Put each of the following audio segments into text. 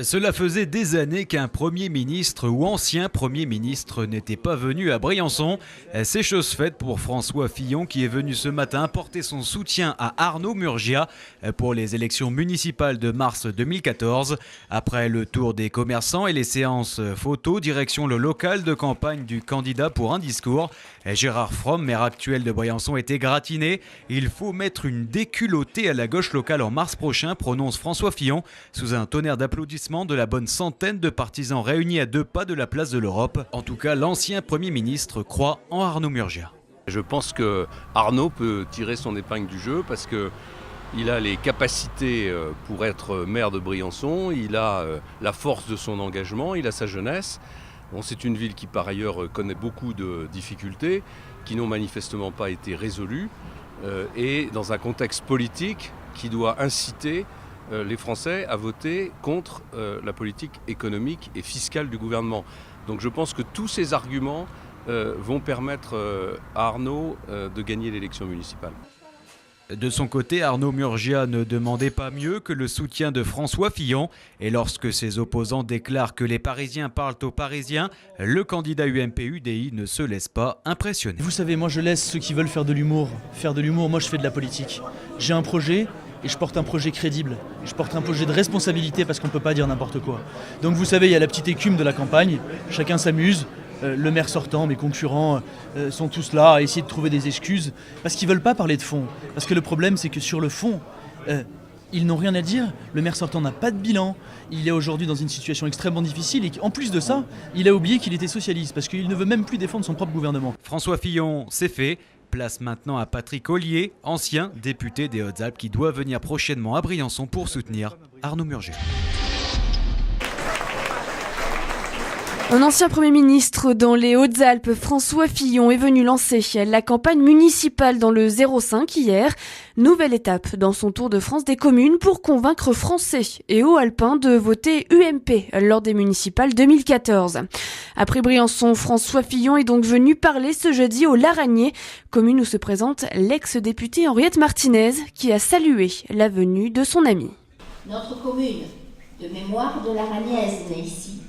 Cela faisait des années qu'un Premier ministre ou ancien Premier ministre n'était pas venu à Briançon. C'est chose faite pour François Fillon qui est venu ce matin apporter son soutien à Arnaud Murgia pour les élections municipales de mars 2014. Après le tour des commerçants et les séances photos, direction le local de campagne du candidat pour un discours. Gérard Fromm, maire actuel de Briançon, est égratigné. Il faut mettre une déculottée à la gauche locale en mars prochain, prononce François Fillon sous un tonnerre d'applaudissements de la bonne centaine de partisans réunis à 2 pas de la place de l'Europe. En tout cas, l'ancien Premier ministre croit en Arnaud Murgia. Je pense que Arnaud peut tirer son épingle du jeu parce qu'il a les capacités pour être maire de Briançon, il a la force de son engagement, il a sa jeunesse. Bon, c'est une ville qui par ailleurs connaît beaucoup de difficultés qui n'ont manifestement pas été résolues et dans un contexte politique qui doit inciter les Français à voter contre la politique économique et fiscale du gouvernement. Donc je pense que tous ces arguments vont permettre à Arnaud de gagner l'élection municipale. De son côté, Arnaud Murgia ne demandait pas mieux que le soutien de François Fillon. Et lorsque ses opposants déclarent que les Parisiens parlent aux Parisiens, le candidat UMP-UDI ne se laisse pas impressionner. Vous savez, moi je laisse ceux qui veulent faire de l'humour. Faire de l'humour, moi je fais de la politique. J'ai un projet. Et je porte un projet crédible, je porte un projet de responsabilité parce qu'on ne peut pas dire n'importe quoi. Donc vous savez, il y a la petite écume de la campagne, chacun s'amuse, le maire sortant, mes concurrents sont tous là à essayer de trouver des excuses parce qu'ils ne veulent pas parler de fond. Parce que le problème c'est que sur le fond, ils n'ont rien à dire, le maire sortant n'a pas de bilan, il est aujourd'hui dans une situation extrêmement difficile et en plus de ça, il a oublié qu'il était socialiste parce qu'il ne veut même plus défendre son propre gouvernement. François Fillon, c'est fait. Place maintenant à Patrick Ollier, ancien député des Hautes-Alpes qui doit venir prochainement à Briançon pour soutenir Arnaud Murgia. Un ancien Premier ministre dans les Hautes-Alpes, François Fillon, est venu lancer la campagne municipale dans le 05 hier. Nouvelle étape dans son tour de France des communes pour convaincre Français et Hauts-Alpins de voter UMP lors des municipales 2014. Après Briançon, François Fillon est donc venu parler ce jeudi au Laragné, commune où se présente l'ex-députée Henriette Martinez, qui a salué la venue de son ami. Notre commune, de mémoire de Laragnaise née ici,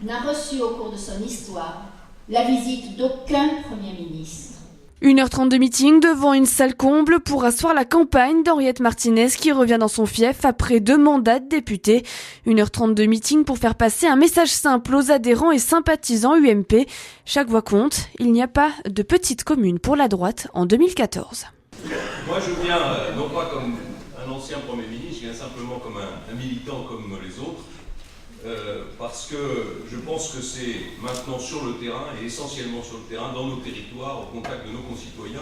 n'a reçu au cours de son histoire la visite d'aucun Premier ministre. 1h30 de meeting devant une salle comble pour asseoir la campagne d'Henriette Martinez qui revient dans son fief après 2 mandats de députée. 1h30 de meeting pour faire passer un message simple aux adhérents et sympathisants UMP. Chaque voix compte, il n'y a pas de petite commune pour la droite en 2014. Moi je viens non pas comme un ancien Premier ministre, je viens simplement comme un militant comme les autres. Parce que je pense que c'est maintenant sur le terrain, et essentiellement sur le terrain, dans nos territoires, au contact de nos concitoyens,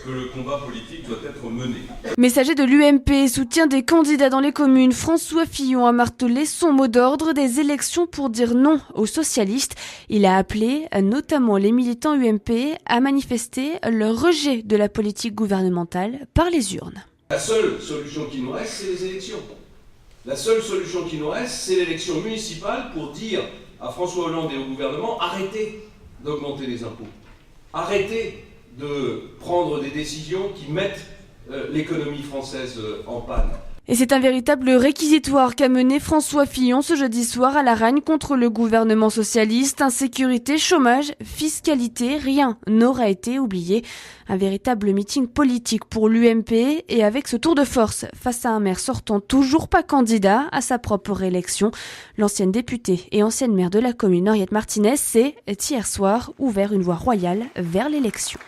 que le combat politique doit être mené. Messager de l'UMP, soutien des candidats dans les communes, François Fillon a martelé son mot d'ordre des élections pour dire non aux socialistes. Il a appelé notamment les militants UMP à manifester leur rejet de la politique gouvernementale par les urnes. La seule solution qui nous reste, c'est les élections. La seule solution qui nous reste, c'est l'élection municipale pour dire à François Hollande et au gouvernement, arrêtez d'augmenter les impôts. Arrêtez de prendre des décisions qui mettent l'économie française en panne. Et c'est un véritable réquisitoire qu'a mené François Fillon ce jeudi soir à Laragne contre le gouvernement socialiste. Insécurité, chômage, fiscalité, rien n'aura été oublié. Un véritable meeting politique pour l'UMP et avec ce tour de force face à un maire sortant toujours pas candidat à sa propre élection. L'ancienne députée et ancienne maire de la commune Henriette Martinez s'est, hier soir, ouvert une voie royale vers l'élection.